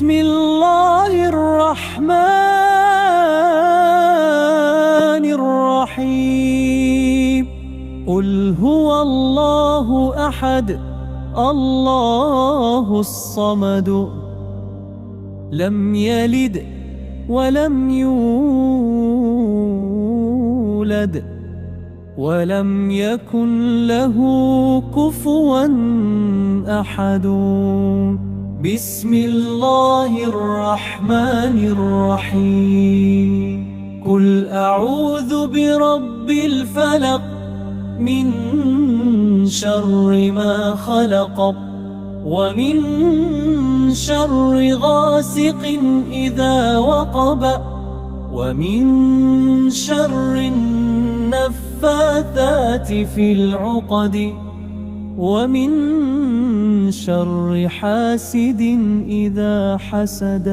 بسم الله الرحمن الرحيم. قل هو الله أحد الله الصمد لم يلد ولم يولد ولم يكن له كفوا أحد. بسم الله الرحمن الرحيم. قل أعوذ برب الفلق من شر ما خلق ومن شر غاسق إذا وقب ومن شر النفاثات في العقد ومن شر حاسد إذا حسد.